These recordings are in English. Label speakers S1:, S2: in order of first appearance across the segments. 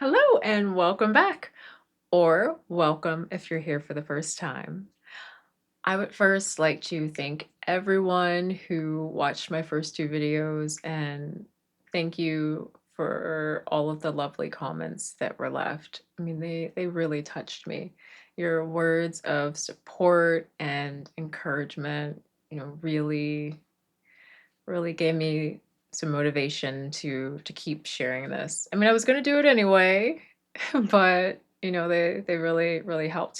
S1: Hello and welcome back, or welcome if you're here for the first time. I would first like to thank everyone who watched my first two videos and thank you for all of the lovely comments that were left. I mean, they really touched me. Your words of support and encouragement, really gave me some motivation to keep sharing this. I mean, I was going to do it anyway, but they really help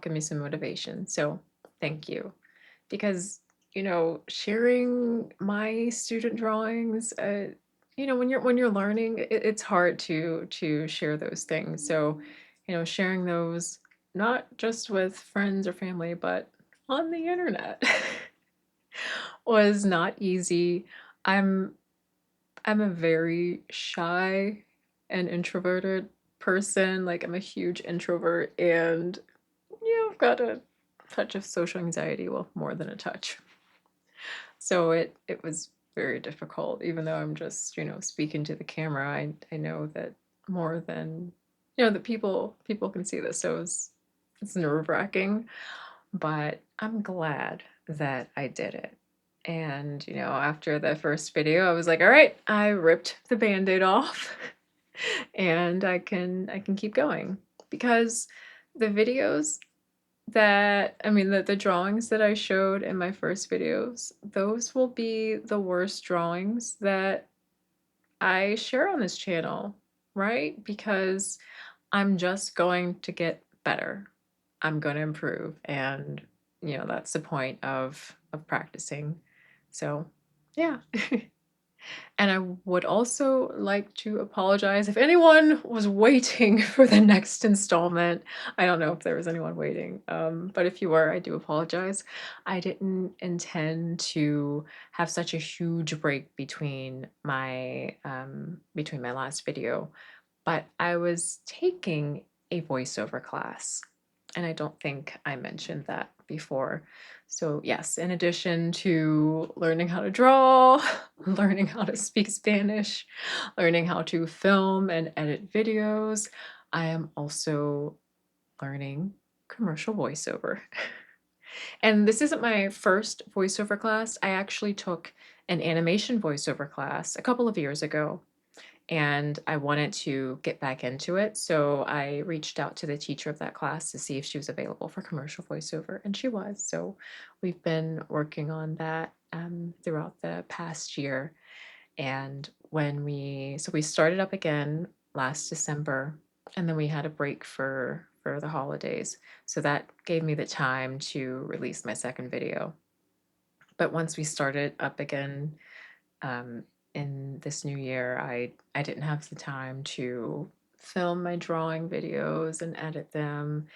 S1: give me some motivation. So thank you. Because sharing my student drawings, when you're learning, it's hard to share those things. So sharing those not just with friends or family, but on the internet was not easy. I'm I'm a very shy and introverted person. Like, I'm a huge introvert, and I've got a touch of social anxiety. Well, more than a touch. So it was very difficult, even though I'm just, speaking to the camera. I know that more than that people can see this. So it's nerve-wracking, but I'm glad that I did it. And, after the first video, I was like, all right, I ripped the band-aid off and I can keep going because the videos the drawings that I showed in my first videos, those will be the worst drawings that I share on this channel, right? Because I'm just going to get better. I'm going to improve, and that's the point of practicing. So, yeah. And I would also like to apologize if anyone was waiting for the next installment. I don't know if there was anyone waiting, but if you were, I do apologize. I didn't intend to have such a huge break between my last video, but I was taking a voiceover class, and I don't think I mentioned that before. So, yes, in addition to learning how to draw, learning how to speak Spanish, learning how to film and edit videos, I am also learning commercial voiceover. And this isn't my first voiceover class. I actually took an animation voiceover class a couple of years ago, and I wanted to get back into it. So I reached out to the teacher of that class to see if she was available for commercial voiceover, and she was. So we've been working on that throughout the past year. And we started up again last December, and then we had a break for the holidays. So that gave me the time to release my second video. But once we started up again, um, in this new year, I didn't have the time to film my drawing videos and edit them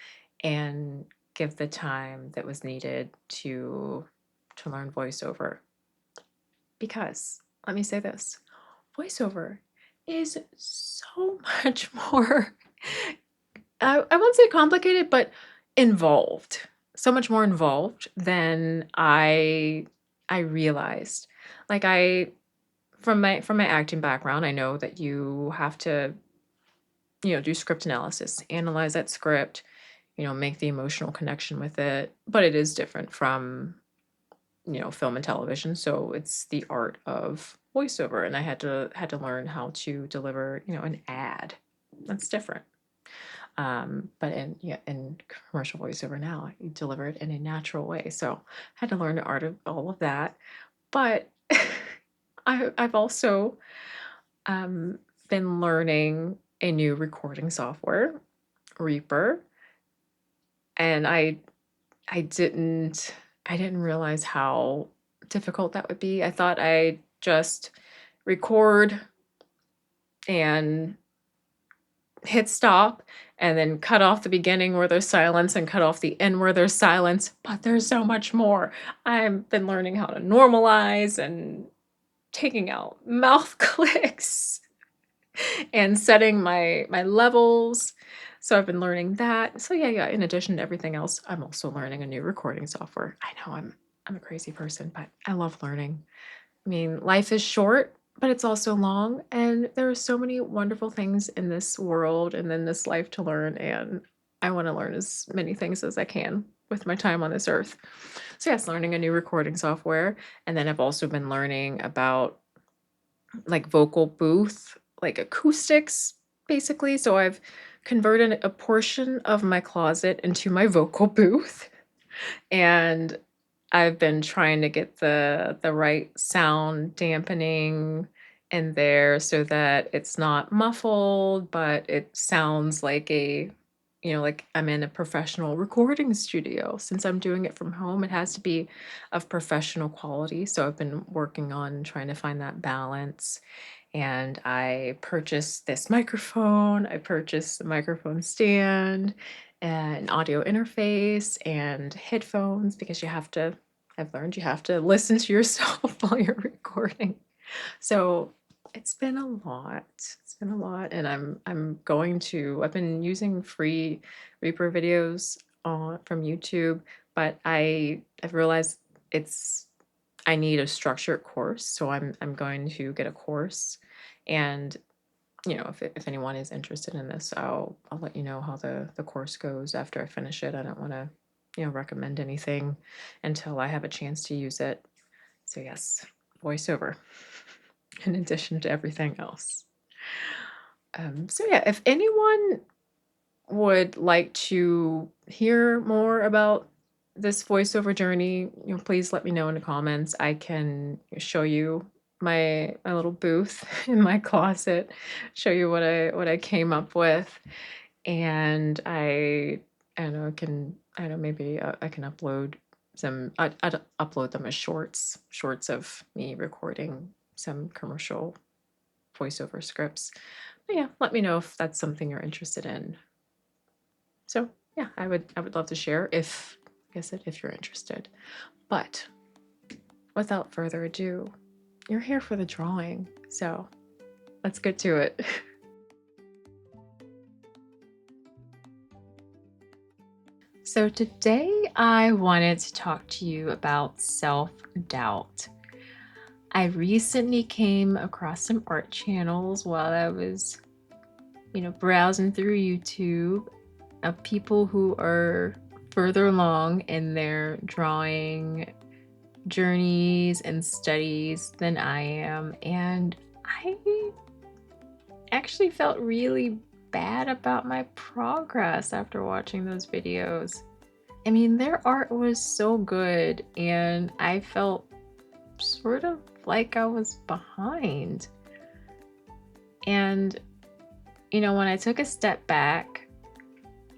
S1: and give the time that was needed to learn voiceover. Because let me say this, voiceover is so much more I won't say complicated, but involved. So much more involved than I realized. Like, I from my acting background, I know that you have to, do script analysis, analyze that script, make the emotional connection with it. But it is different from, film and television. So it's the art of voiceover. And I had to learn how to deliver, an ad. That's different. But in commercial voiceover now, you deliver it in a natural way. So I had to learn the art of all of that. But I've also been learning a new recording software, Reaper, and I didn't realize how difficult that would be. I thought I'd just record and hit stop and then cut off the beginning where there's silence and cut off the end where there's silence, but there's so much more. I've been learning how to normalize and taking out mouth clicks and setting my levels. So I've been learning that. So yeah, in addition to everything else, I'm also learning a new recording software. I know I'm a crazy person, but I love learning. I mean, life is short, but it's also long, and there are so many wonderful things in this world and in this life to learn, and I want to learn as many things as I can with my time on this earth. So yes, learning a new recording software, and then I've also been learning about like vocal booth, like acoustics, basically. So I've converted a portion of my closet into my vocal booth, and I've been trying to get the right sound dampening in there so that it's not muffled, but it sounds like like I'm in a professional recording studio. Since I'm doing it from home, it has to be of professional quality. So I've been working on trying to find that balance. And I purchased this microphone. I purchased the microphone stand, an audio interface, and headphones because I've learned you have to listen to yourself while you're recording. So it's been a lot. It's been a lot. And I've been using free Reaper videos from YouTube, but I've realized it's I need a structured course. So I'm going to get a course. And if anyone is interested in this, I'll let you know how the course goes after I finish it. I don't want to, recommend anything until I have a chance to use it. So yes, voiceover in addition to everything else. So yeah, if anyone would like to hear more about this voiceover journey, please let me know in the comments. I can show you my little booth in my closet, show you what I came up with, and I don't know, maybe I can upload I'd upload them as shorts of me recording some commercial voiceover scripts. But yeah, let me know if that's something you're interested in. So yeah, I would love to share if, like I said, if you're interested. But without further ado, you're here for the drawing, so let's get to it. So today I wanted to talk to you about self-doubt. I recently came across some art channels while I was, browsing through YouTube of people who are further along in their drawing journeys and studies than I am. And I actually felt really bad about my progress after watching those videos. I mean, their art was so good, and I felt sort of like I was behind. And, when I took a step back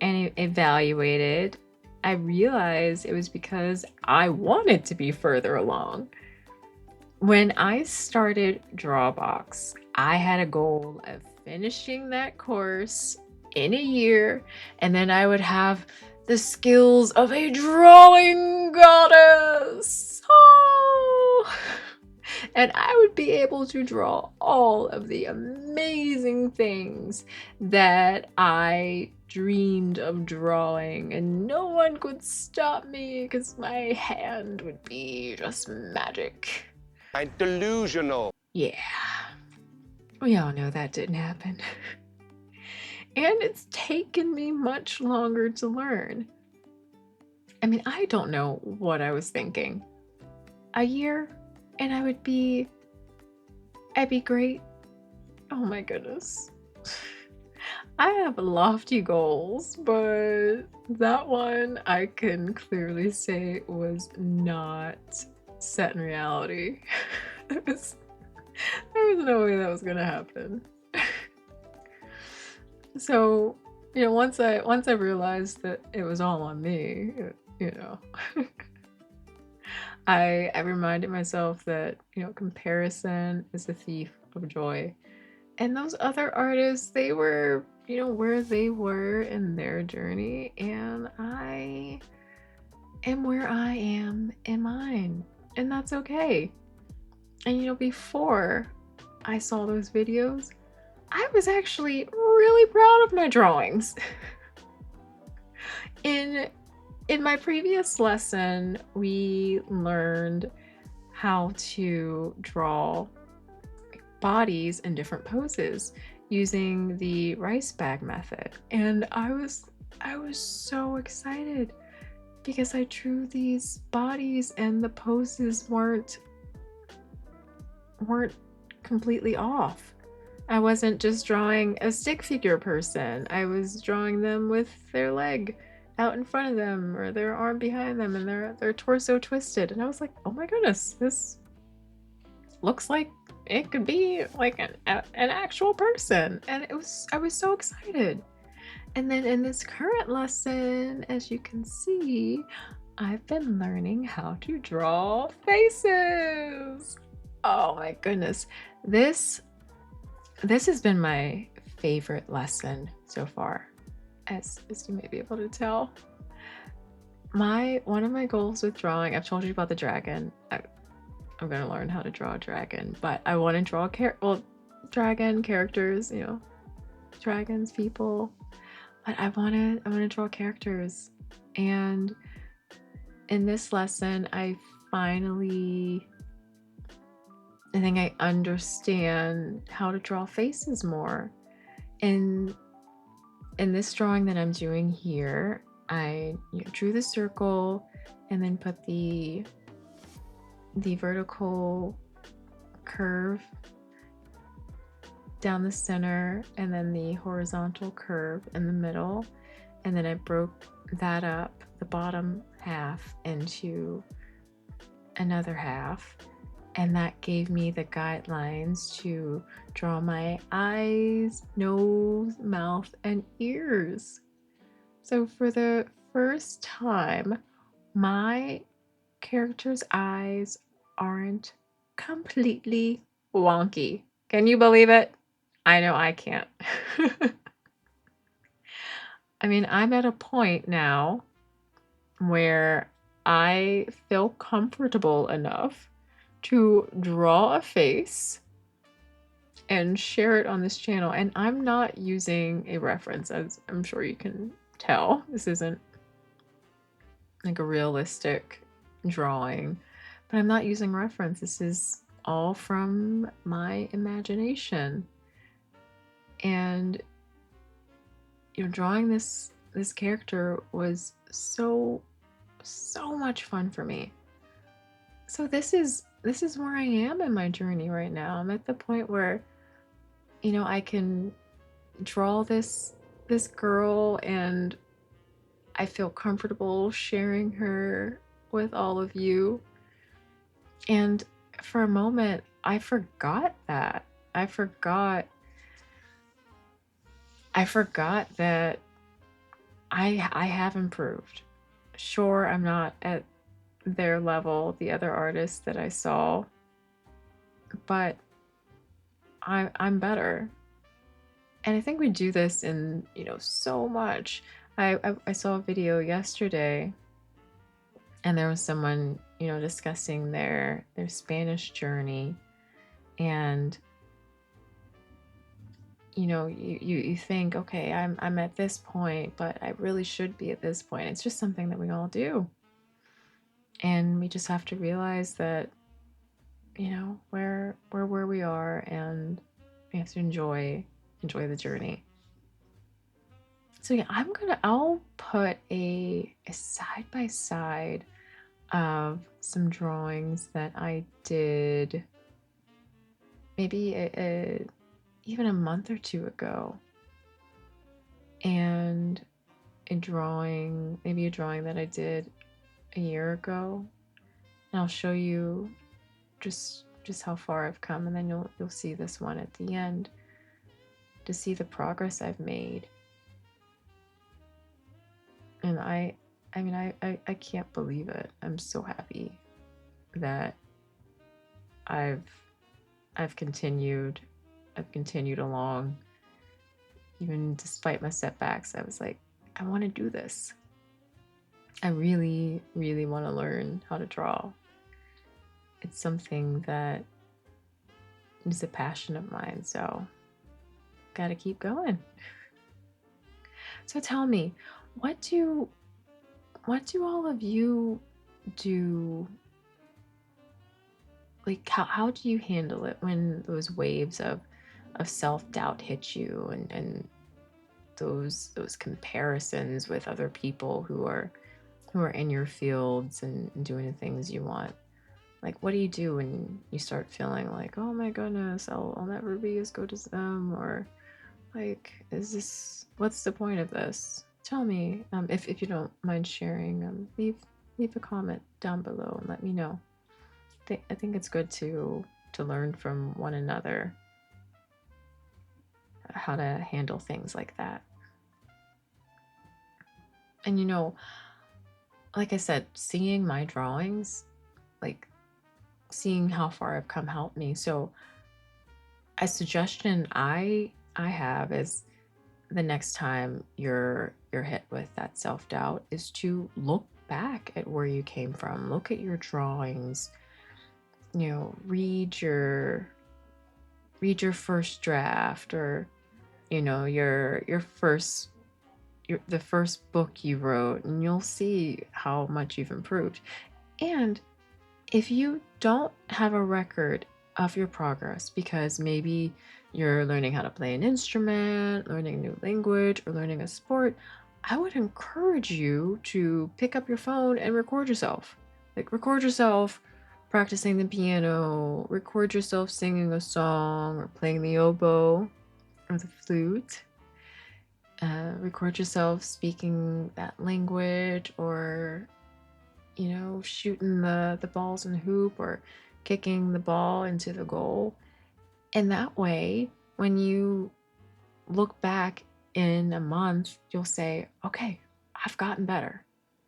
S1: and evaluated, I realized it was because I wanted to be further along. When I started Drawbox, I had a goal of finishing that course in a year, and then I would have the skills of a drawing goddess. Oh! And I would be able to draw all of the amazing things that I dreamed of drawing, and no one could stop me because my hand would be just magic.
S2: I'm delusional.
S1: Yeah, we all know that didn't happen. And it's taken me much longer to learn. I mean, I don't know what I was thinking. A year and I'd be great. Oh my goodness. I have lofty goals, but that one I can clearly say was not set in reality. there was no way that was gonna happen. So, once I realized that it was all on me, I reminded myself that, comparison is the thief of joy. And those other artists, they were, where they were in their journey, and I am where I am in mine, and that's okay. And before I saw those videos, I was actually really proud of my drawings. In my previous lesson, we learned how to draw bodies in different poses using the rice bag method. And I was so excited because I drew these bodies and the poses weren't completely off. I wasn't just drawing a stick figure person. I was drawing them with their leg out in front of them or their arm behind them and their torso twisted. And I was like, "Oh my goodness, this looks like it could be like an actual person." And I was so excited. And then in this current lesson, as you can see, I've been learning how to draw faces. Oh my goodness. This this has been my favorite lesson so far, as you may be able to tell. My one of my goals with drawing, I've told you about the dragon. I'm gonna learn how to draw a dragon, but I want to draw dragon characters, dragons, people. But I wanna draw characters. And in this lesson, I think I understand how to draw faces more. In in this drawing that I'm doing here, I drew the circle and then put the vertical curve down the center and then the horizontal curve in the middle. And then I broke that up, the bottom half, into another half. And that gave me the guidelines to draw my eyes, nose, mouth, and ears. So for the first time, my character's eyes aren't completely wonky. Can you believe it? I know I can't. I mean, I'm at a point now where I feel comfortable enough to draw a face and share it on this channel. And I'm not using a reference, as I'm sure you can tell. This isn't like a realistic drawing, but I'm not using reference. This is all from my imagination. And drawing this character was so much fun for me. So this is where I am in my journey right now. I'm at the point where I can draw this girl and I feel comfortable sharing her with all of you. And for a moment, I forgot that. I forgot that I have improved. Sure, I'm not at their level, the other artists that I saw, but I'm better. And I think we do this in, so much. I saw a video yesterday and there was someone, discussing their Spanish journey. And you think, okay, I'm at this point, but I really should be at this point. It's just something that we all do. And we just have to realize that, we're where we are, and we have to enjoy the journey. So yeah, I'll put a side by side of some drawings that I did maybe even a month or two ago, and maybe a drawing that I did a year ago. And I'll show you just how far I've come, and then you'll see this one at the end to see the progress I've made. And I mean I can't believe it. I'm so happy that I've continued along, even despite my setbacks. I was like, I want to do this. I really, really want to learn how to draw. It's something that is a passion of mine, so gotta keep going. So tell me, what do all of you do like how do you handle it when those waves of self-doubt hit you, and those comparisons with other people who are in your fields and doing the things you want? Like, what do you do when you start feeling like, oh my goodness, I'll never be as good as them, or like, is this, what's the point of this? Tell me, if you don't mind sharing, leave a comment down below and let me know. I think it's good to learn from one another how to handle things like that. And like I said, seeing my drawings, like seeing how far I've come helped me. So a suggestion I have is, the next time you're hit with that self-doubt, is to look back at where you came from. Look at your drawings, read your first draft, or your first the first book you wrote, and you'll see how much you've improved. And if you don't have a record of your progress, because maybe you're learning how to play an instrument, learning a new language, or learning a sport, I would encourage you to pick up your phone and record yourself. Like, record yourself practicing the piano, record yourself singing a song or playing the oboe or the flute. Record yourself speaking that language, or shooting the balls in the hoop, or kicking the ball into the goal. And that way, when you look back in a month, you'll say, okay, I've gotten better.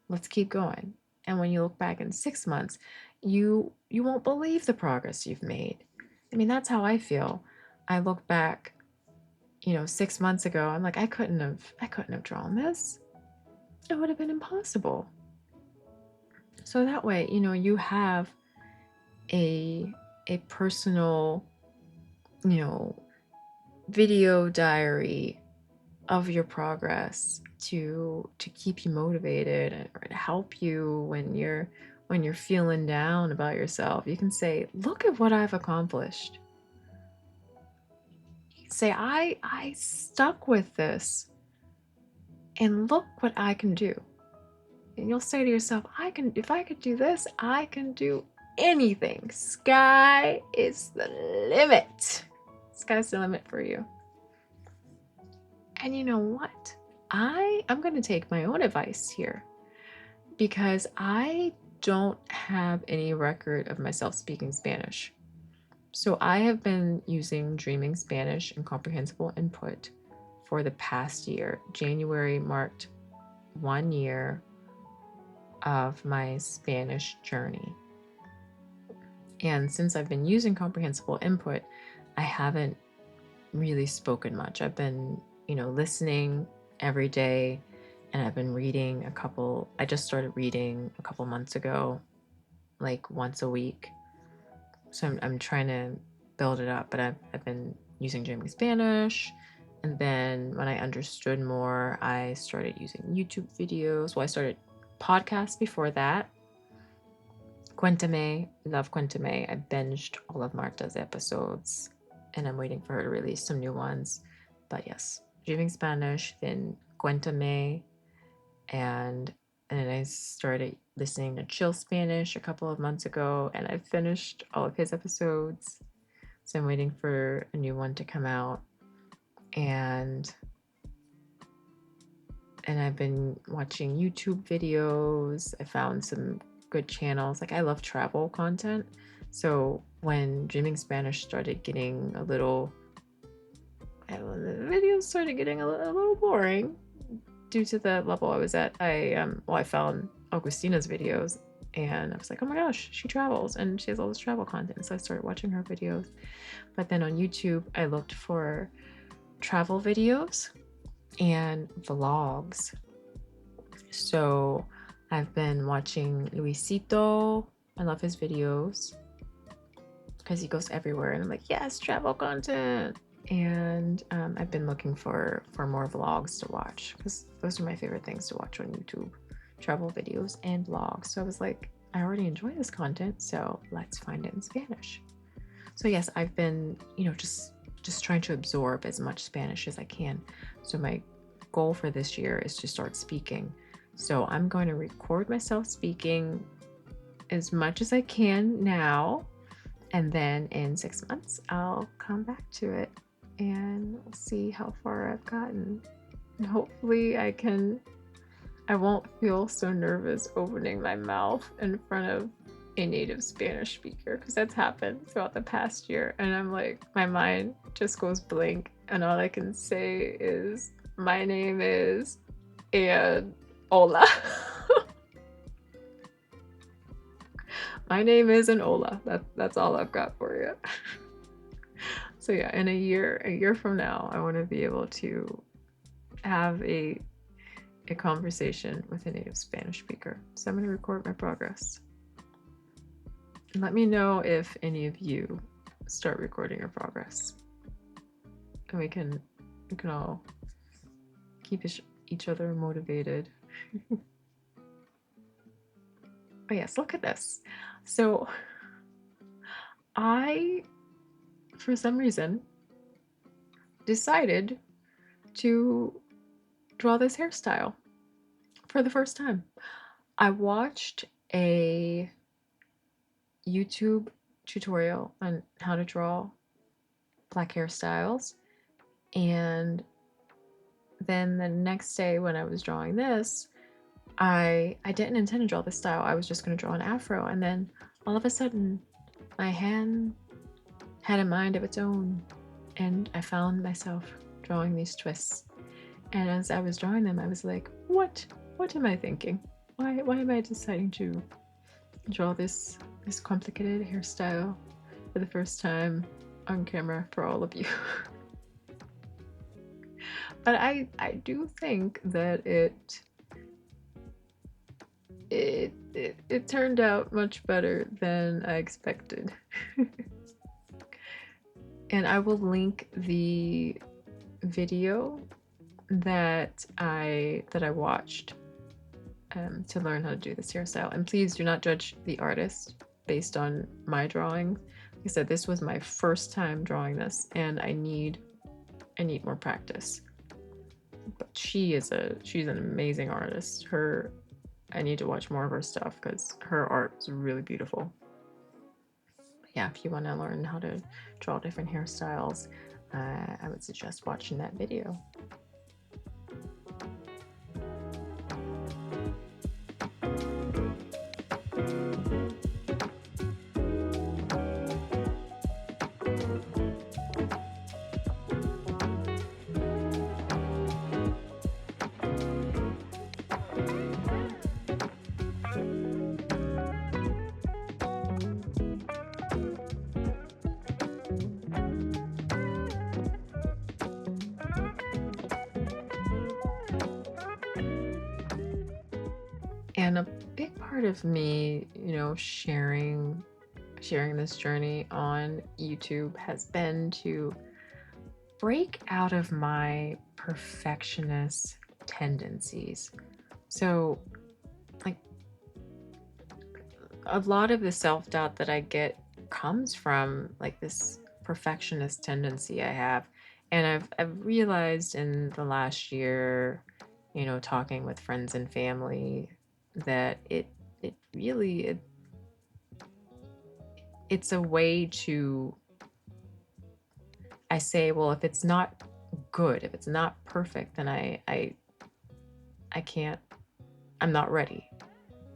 S1: Let's keep going. And when you look back in 6 months, you won't believe the progress you've made. I mean, that's how I feel. I look back, 6 months ago, I'm like, I couldn't have drawn this. It would have been impossible. So that way, you have a personal, you know, video diary of your progress to keep you motivated, or to help you when you're feeling down about yourself. You can say, look at what I've accomplished. You can say, I stuck with this, and look what I can do. And you'll say to yourself, if I could do this, I can do anything. Sky is the limit. Sky's the limit for you. And you know what? I'm going to take my own advice here, because I don't have any record of myself speaking Spanish. So I have been using Dreaming Spanish and Comprehensible Input for the past year. January marked 1 year of my Spanish journey. And since I've been using Comprehensible Input, I haven't really spoken much. I've been, listening every day, and I've been reading I just started reading a couple months ago, like once a week. So I'm trying to build it up, but I've been using Dreaming Spanish. And then when I understood more, I started using YouTube videos. Well, I started podcasts before that. Cuéntame, love Cuéntame. I binged all of Marta's episodes, and I'm waiting for her to release some new ones. But yes, Dreaming Spanish, then Cuéntame, and then I started listening to Chill Spanish a couple of months ago, and I finished all of his episodes. So I'm waiting for a new one to come out. And I've been watching YouTube videos. I found some good channels. Like, I love travel content. So when Dreaming Spanish started getting a little, the videos started getting a little boring due to the level I was at. I found Augustina's videos, and I was like, oh my gosh, she travels and she has all this travel content. So I started watching her videos. But then on YouTube, I looked for travel videos and vlogs. So I've been watching Luisito. I love his videos because he goes everywhere, and I'm like, yes, travel content. And I've been looking for more vlogs to watch, because those are my favorite things to watch on YouTube: travel videos and vlogs. So I was like, I already enjoy this content, so let's find it in Spanish. So yes, I've been, just trying to absorb as much Spanish as I can. So my goal for this year is to start speaking. So I'm going to record myself speaking as much as I can now, and then in 6 months I'll come back to it and see how far I've gotten. And hopefully I won't feel so nervous opening my mouth in front of a native Spanish speaker, because that's happened throughout the past year. And I'm like, my mind just goes blank, and all I can say is, my name is, and hola. My name is and hola. That's all I've got for you. So yeah, in a year from now, I want to be able to have a conversation with a native Spanish speaker. So I'm going to record my progress. Let me know if any of you start recording your progress, and we can all keep each other motivated. Oh yes, look at this. So I, for some reason, decided to draw this hairstyle for the first time. I watched a YouTube tutorial on how to draw black hairstyles, and then the next day when I was drawing this, I didn't intend to draw this style. I was just going to draw an afro, and then all of a sudden my hand had a mind of its own, and I found myself drawing these twists. And as I was drawing them, I was like, what am I thinking? Why am I deciding to draw this complicated hairstyle for the first time on camera for all of you? But I do think that it turned out much better than I expected. And I will link the video that I watched to learn how to do this hairstyle. And please do not judge the artist based on my drawing. Like I said, this was my first time drawing this, and I need more practice. But she's an amazing artist. I need to watch more of her stuff because her art is really beautiful. Yeah, if you want to learn how to draw different hairstyles, I would suggest watching that video. And a big part of me, sharing this journey on YouTube has been to break out of my perfectionist tendencies. So, like, a lot of the self-doubt that I get comes from like this perfectionist tendency I have. And I've realized in the last year, talking with friends and family, that it really it's a way to, I say, well, if it's not good, if it's not perfect, then I can't, I'm not ready.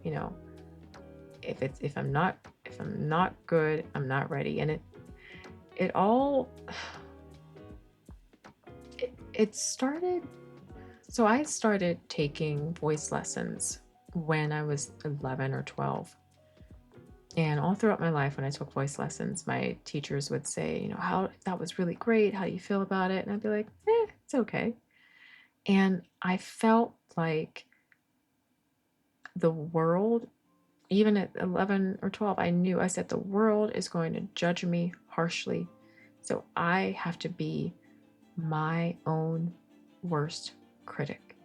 S1: You know, if I'm not good, I'm not ready. And it all it started, so I started taking voice lessons when I was 11 or 12. And all throughout my life, when I took voice lessons, my teachers would say, how that was really great. How do you feel about it? And I'd be like, it's okay. And I felt like the world, even at 11 or 12, I said the world is going to judge me harshly. So I have to be my own worst critic.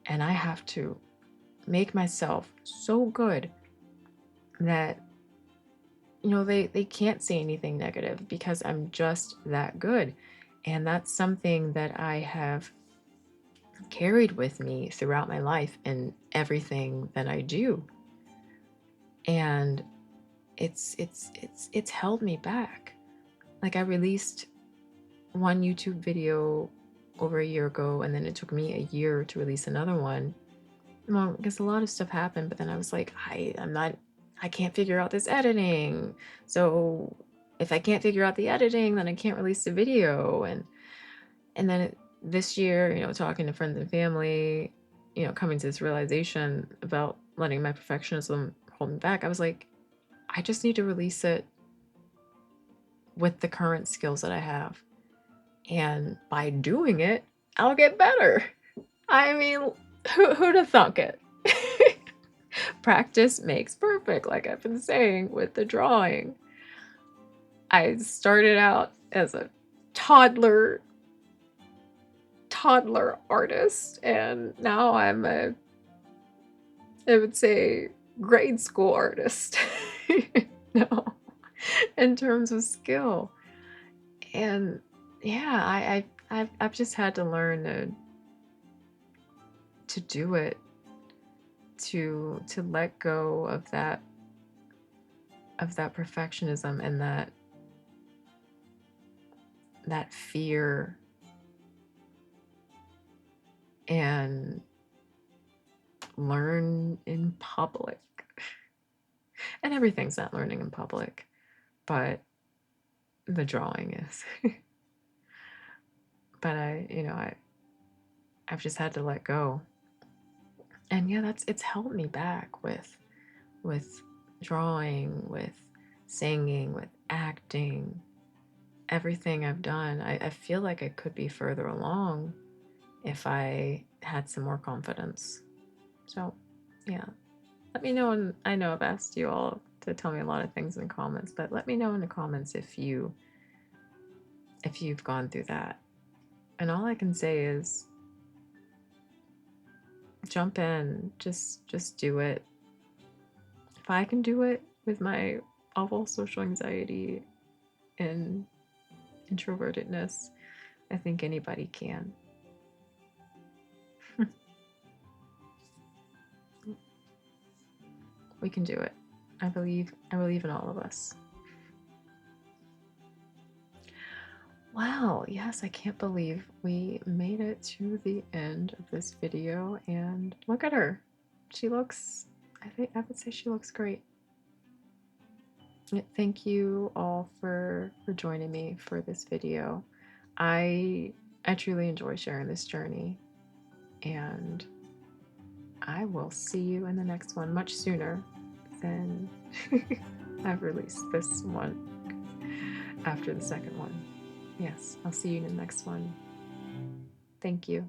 S1: And I have to make myself so good that, they can't say anything negative because I'm just that good. And that's something that I have carried with me throughout my life in everything that I do. And it's held me back. Like, I released one YouTube video over a year ago, and then it took me a year to release another one. Well, because a lot of stuff happened, but then I was like, I can't figure out this editing. So if I can't figure out the editing, then I can't release the video. And then this year, talking to friends and family, coming to this realization about letting my perfectionism hold me back, I was like, I just need to release it with the current skills that I have. And by doing it, I'll get better. I mean, who'd have thunk it? Practice makes perfect, like I've been saying with the drawing. I started out as a toddler artist, and now I'm I would say, grade school artist. No, in terms of skill. And yeah, I've just had to learn to do it, to let go of that perfectionism and that fear, and learn in public. And everything's not learning in public, but the drawing is. But I've just had to let go. And yeah, it's held me back with drawing, with singing, with acting, everything I've done. I feel like I could be further along if I had some more confidence. So yeah, let me know. And I know I've asked you all to tell me a lot of things in the comments, but let me know in the comments if you've gone through that. And all I can say is jump in, just do it. If I can do it with my awful social anxiety and introvertedness, I think anybody can. We can do it. I believe in all of us. Wow, yes, I can't believe we made it to the end of this video, and look at her. She looks, I would say she looks great. Thank you all for joining me for this video. I truly enjoy sharing this journey, and I will see you in the next one much sooner than I've released this one after the second one. Yes, I'll see you in the next one. Thank you.